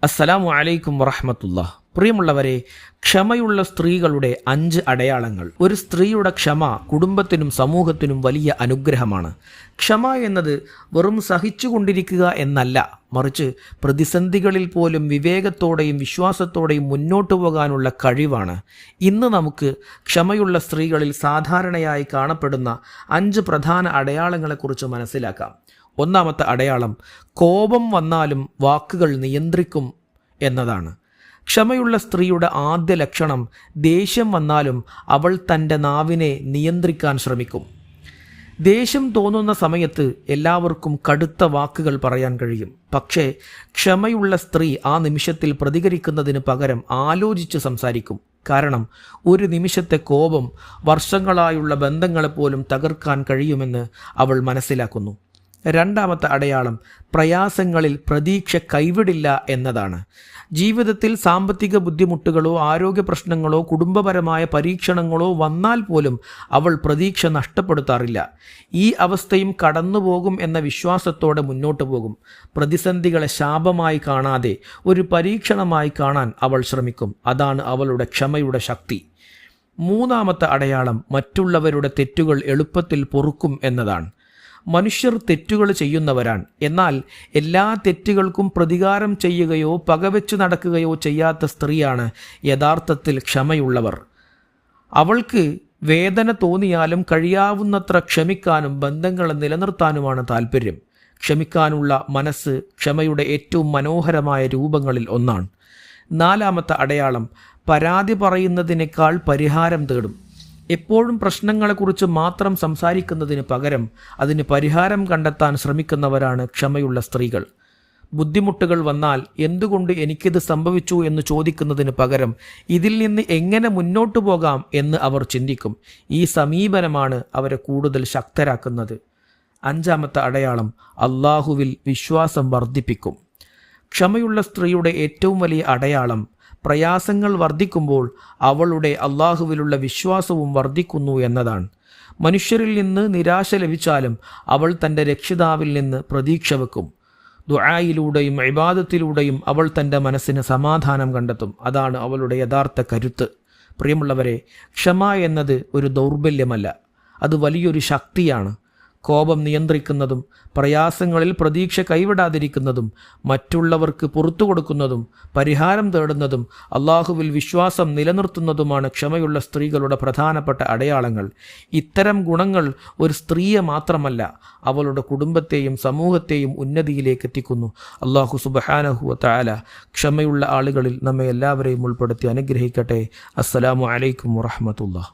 അസ്സലാമു അലൈക്കും വറഹ്മത്തുള്ളാഹി. പ്രിയമുള്ളവരെ, ക്ഷമയുള്ള സ്ത്രീകളുടെ 5 അടയാളങ്ങൾ. ഒരു സ്ത്രീയുടെ ക്ഷമ കുടുംബത്തിനും സമൂഹത്തിനും വലിയ അനുഗ്രഹമാണ്. ക്ഷമ എന്നത് വെറും സഹിച്ചുകൊണ്ടിരിക്കുക എന്നല്ല, മറിച്ച് പ്രതിസന്ധികളിൽ പോലും വിവേകത്തോടെയും വിശ്വാസത്തോടെയും മുന്നോട്ടു പോകാനുള്ള കഴിവാണ്. ഇന്ന് നമുക്ക് ക്ഷമയുള്ള സ്ത്രീകളിൽ സാധാരണയായി കാണപ്പെടുന്ന 5 പ്രധാന അടയാളങ്ങളെക്കുറിച്ച് മനസ്സിലാക്കാം. ഒന്നാമത്തെ അടയാളം, കോപം വന്നാലും വാക്കുകൾ നിയന്ത്രിക്കും എന്നതാണ്. ക്ഷമയുള്ള സ്ത്രീയുടെ ആദ്യ ലക്ഷണം, ദേഷ്യം വന്നാലും അവൾ തൻ്റെ നാവിനെ നിയന്ത്രിക്കാൻ ശ്രമിക്കും. ദേഷ്യം തോന്നുന്ന സമയത്ത് എല്ലാവർക്കും കടുത്ത വാക്കുകൾ പറയാൻ കഴിയും. പക്ഷേ ക്ഷമയുള്ള സ്ത്രീ ആ നിമിഷത്തിൽ പ്രതികരിക്കുന്നതിന് പകരം ആലോചിച്ച് സംസാരിക്കും. കാരണം ഒരു നിമിഷത്തെ കോപം വർഷങ്ങളായുള്ള ബന്ധങ്ങളെപ്പോലും തകർക്കാൻ കഴിയുമെന്ന് അവൾ മനസ്സിലാക്കുന്നു. രണ്ടാമത്തെ അടയാളം, പ്രയാസങ്ങളിൽ പ്രതീക്ഷ കൈവിടില്ല എന്നതാണ്. ജീവിതത്തിൽ സാമ്പത്തിക ബുദ്ധിമുട്ടുകളോ ആരോഗ്യ പ്രശ്നങ്ങളോ കുടുംബപരമായ പരീക്ഷണങ്ങളോ വന്നാൽ പോലും അവൾ പ്രതീക്ഷ നഷ്ടപ്പെടുത്താറില്ല. ഈ അവസ്ഥയും കടന്നുപോകും എന്ന വിശ്വാസത്തോടെ മുന്നോട്ട് പോകും. പ്രതിസന്ധികളെ ശാപമായി കാണാതെ ഒരു പരീക്ഷണമായി കാണാൻ അവൾ ശ്രമിക്കും. അതാണ് അവളുടെ ക്ഷമയുടെ ശക്തി. മൂന്നാമത്തെ അടയാളം, മറ്റുള്ളവരുടെ തെറ്റുകൾ എളുപ്പത്തിൽ പൊറുക്കും എന്നതാണ്. മനുഷ്യർ തെറ്റുകൾ ചെയ്യുന്നവരാണ്. എന്നാൽ എല്ലാ തെറ്റുകൾക്കും പ്രതികാരം ചെയ്യുകയോ പകവെച്ച് നടക്കുകയോ ചെയ്യാത്ത സ്ത്രീയാണ് യഥാർത്ഥത്തിൽ ക്ഷമയുള്ളവർ. അവൾക്ക് വേദന തോന്നിയാലും കഴിയാവുന്നത്ര ക്ഷമിക്കാനും ബന്ധങ്ങളെ നിലനിർത്താനുമാണ് താല്പര്യം. ക്ഷമിക്കാനുള്ള മനസ്സ് ക്ഷമയുടെ ഏറ്റവും മനോഹരമായ രൂപങ്ങളിൽ ഒന്നാണ്. നാലാമത്തെ അടയാളം, പരാതി പറയുന്നതിനേക്കാൾ പരിഹാരം തേടും. എപ്പോഴും പ്രശ്നങ്ങളെക്കുറിച്ച് മാത്രം സംസാരിക്കുന്നതിന് പകരം അതിന് പരിഹാരം കണ്ടെത്താൻ ശ്രമിക്കുന്നവരാണ് ക്ഷമയുള്ള സ്ത്രീകൾ. ബുദ്ധിമുട്ടുകൾ വന്നാൽ എന്തുകൊണ്ട് എനിക്കിത് സംഭവിച്ചു എന്ന് ചോദിക്കുന്നതിന് പകരം ഇതിൽ നിന്ന് എങ്ങനെ മുന്നോട്ടു പോകാം എന്ന് അവർ ചിന്തിക്കും. ഈ സമീപനമാണ് അവരെ കൂടുതൽ ശക്തരാക്കുന്നത്. അഞ്ചാമത്തെ അടയാളം, അള്ളാഹുവിൽ വിശ്വാസം വർദ്ധിപ്പിക്കും. ക്ഷമയുള്ള സ്ത്രീയുടെ ഏറ്റവും വലിയ അടയാളം, പ്രയാസങ്ങൾ വർദ്ധിക്കുമ്പോൾ അവളുടെ അള്ളാഹുവിലുള്ള വിശ്വാസവും വർദ്ധിക്കുന്നു എന്നതാണ്. മനുഷ്യരിൽ നിന്ന് നിരാശ ലഭിച്ചാലും അവൾ തൻ്റെ രക്ഷിതാവിൽ നിന്ന് പ്രതീക്ഷ വെക്കും. ദുആയിലൂടെയും ഇബാദത്തിലൂടെയും അവൾ തൻ്റെ മനസ്സിന് സമാധാനം കണ്ടെത്തും. അതാണ് അവളുടെ യഥാർത്ഥ കരുത്ത്. പ്രിയമുള്ളവരെ, ക്ഷമ എന്നത് ഒരു ദൗർബല്യമല്ല, അത് വലിയൊരു ശക്തിയാണ്. കോപം നിയന്ത്രിക്കുന്നതും പ്രയാസങ്ങളിൽ പ്രതീക്ഷ കൈവിടാതിരിക്കുന്നതും മറ്റുള്ളവർക്ക് പുറത്തു കൊടുക്കുന്നതും പരിഹാരം തേടുന്നതും അള്ളാഹുവിൽ വിശ്വാസം നിലനിർത്തുന്നതുമാണ് ക്ഷമയുള്ള സ്ത്രീകളുടെ പ്രധാനപ്പെട്ട അടയാളങ്ങൾ. ഇത്തരം ഗുണങ്ങൾ ഒരു സ്ത്രീയെ മാത്രമല്ല, അവളുടെ കുടുംബത്തെയും സമൂഹത്തെയും ഉന്നതിയിലേക്ക് എത്തിക്കുന്നു. അള്ളാഹു സുബ്ഹാനഹു വ തആല ക്ഷമയുള്ള ആളുകളിൽ നമ്മെ എല്ലാവരെയും ഉൾപ്പെടുത്തി അനുഗ്രഹിക്കട്ടെ. അസ്സലാമു അലൈക്കും വറഹ്മത്തുള്ളാഹി.